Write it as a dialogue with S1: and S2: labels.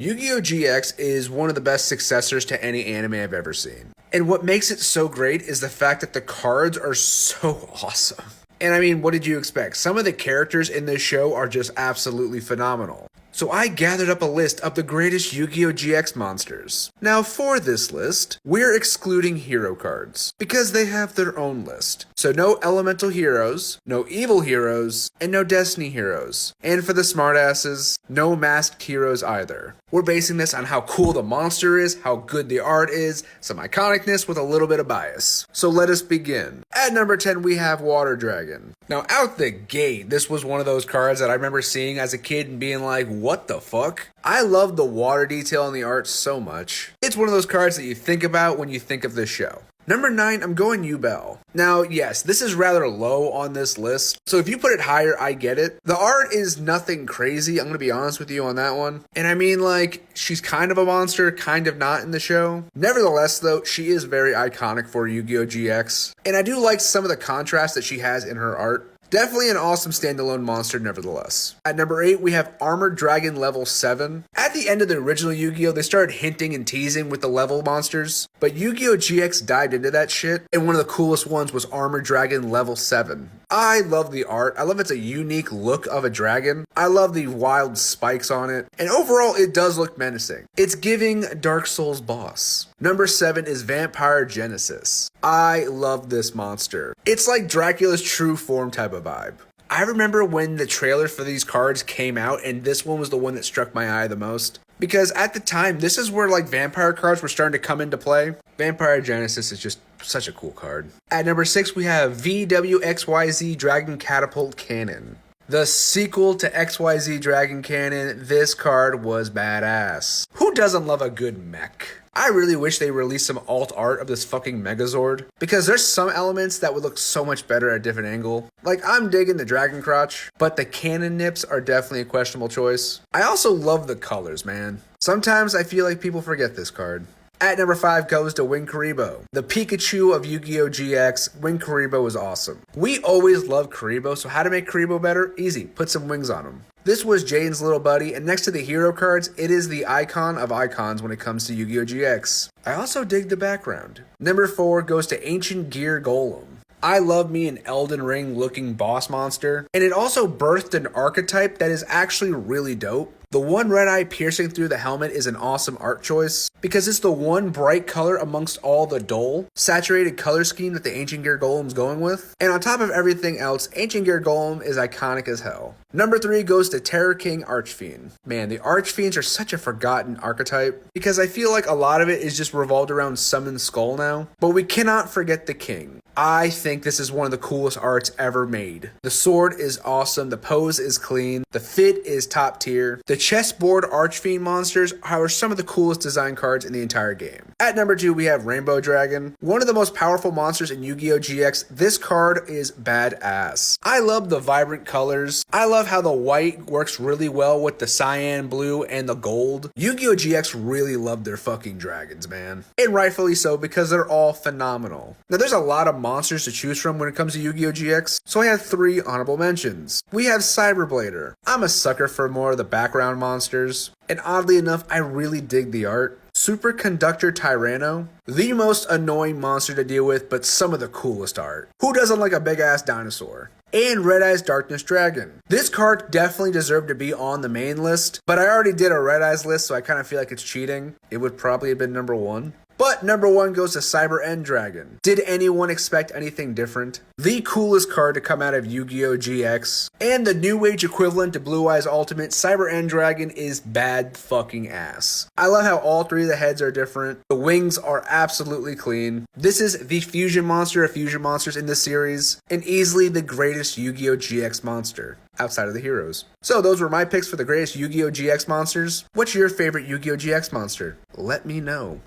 S1: Yu-Gi-Oh! GX is one of the best successors to any anime I've ever seen. And what makes it so great is the fact that the cards are so awesome. And I mean, what did you expect? Some of the characters in this show are just absolutely phenomenal. So I gathered up a list of the greatest Yu-Gi-Oh! GX monsters. Now for this list, we're excluding hero cards, because they have their own list. So no elemental heroes, no evil heroes, and no destiny heroes. And for the smartasses, no masked heroes either. We're basing this on how cool the monster is, how good the art is, some iconicness with a little bit of bias. So let us begin. At number 10 we have Water Dragon. Now out the gate, this was one of those cards that I remember seeing as a kid and being like, what the fuck? I love the water detail in the art so much. It's one of those cards that you think about when you think of this show. Number 9, I'm going Yubel. Now, yes, this is rather low on this list, so if you put it higher, I get it. The art is nothing crazy, I'm gonna be honest with you on that one. And I mean, like, she's kind of a monster, kind of not in the show. Nevertheless, though, she is very iconic for Yu-Gi-Oh! GX, and I do like some of the contrast that she has in her art. Definitely an awesome standalone monster nevertheless. At number 8, we have Armored Dragon level 7. At the end of the original Yu-Gi-Oh! They started hinting and teasing with the level monsters, but Yu-Gi-Oh! GX dived into that shit, and one of the coolest ones was Armored Dragon level 7. I love the art. I love it's a unique look of a dragon. I love the wild spikes on it, and overall it does look menacing. It's giving Dark Souls boss. Number 7 is Vampire Genesis. I love this monster. It's like Dracula's true form type of vibe. I remember when the trailer for these cards came out, and this one was the one that struck my eye the most. Because at the time, this is where like vampire cards were starting to come into play. Vampire Genesis is just such a cool card. At number 6, we have VWXYZ Dragon Catapult Cannon. The sequel to XYZ Dragon Cannon, this card was badass. Who doesn't love a good mech? I really wish they released some alt art of this fucking Megazord, because there's some elements that would look so much better at a different angle. Like, I'm digging the Dragon Crotch, but the cannon nips are definitely a questionable choice. I also love the colors, man. Sometimes I feel like people forget this card. At number 5 goes to WinKuriboh. The Pikachu of Yu-Gi-Oh! GX, WinKuriboh is awesome. We always love Kuriboh, so how to make Kuriboh better? Easy, put some wings on him. This was Jaden's little buddy, and next to the hero cards, it is the icon of icons when it comes to Yu-Gi-Oh! GX. I also dig the background. Number 4 goes to Ancient Gear Golem. I love me an Elden Ring looking boss monster, and it also birthed an archetype that is actually really dope. The one red eye piercing through the helmet is an awesome art choice, because it's the one bright color amongst all the dull, saturated color scheme that the Ancient Gear Golem's going with. And on top of everything else, Ancient Gear Golem is iconic as hell. Number 3 goes to Terror King Archfiend. Man, the Archfiends are such a forgotten archetype, because I feel like a lot of it is just revolved around Summon Skull now. But we cannot forget the King. I think this is one of the coolest arts ever made. The sword is awesome, the pose is clean, the fit is top tier. The chessboard Archfiend monsters are some of the coolest design cards in the entire game. At number 2, we have Rainbow Dragon. One of the most powerful monsters in Yu-Gi-Oh! GX. This card is badass. I love the vibrant colors. I love how the white works really well with the cyan blue and the gold. Yu-Gi-Oh! GX really loved their fucking dragons, man. And rightfully so, because they're all phenomenal. Now there's a lot of monsters to choose from when it comes to Yu-Gi-Oh! GX, so I have 3 honorable mentions. We have Cyberblader. I'm a sucker for more of the background monsters, and oddly enough, I really dig the art. Superconductor Tyranno, the most annoying monster to deal with, but some of the coolest art. Who doesn't like a big ass dinosaur? And Red Eyes Darkness Dragon. This card definitely deserved to be on the main list, but I already did a Red Eyes list, so I kind of feel like it's cheating. It would probably have been number 1. But number 1 goes to Cyber End Dragon. Did anyone expect anything different? The coolest card to come out of Yu-Gi-Oh! GX, and the New Age equivalent to Blue Eyes Ultimate, Cyber End Dragon is bad fucking ass. I love how all 3 of the heads are different. The wings are absolutely clean. This is the fusion monster of fusion monsters in this series, and easily the greatest Yu-Gi-Oh! GX monster outside of the heroes. So those were my picks for the greatest Yu-Gi-Oh! GX monsters. What's your favorite Yu-Gi-Oh! GX monster? Let me know.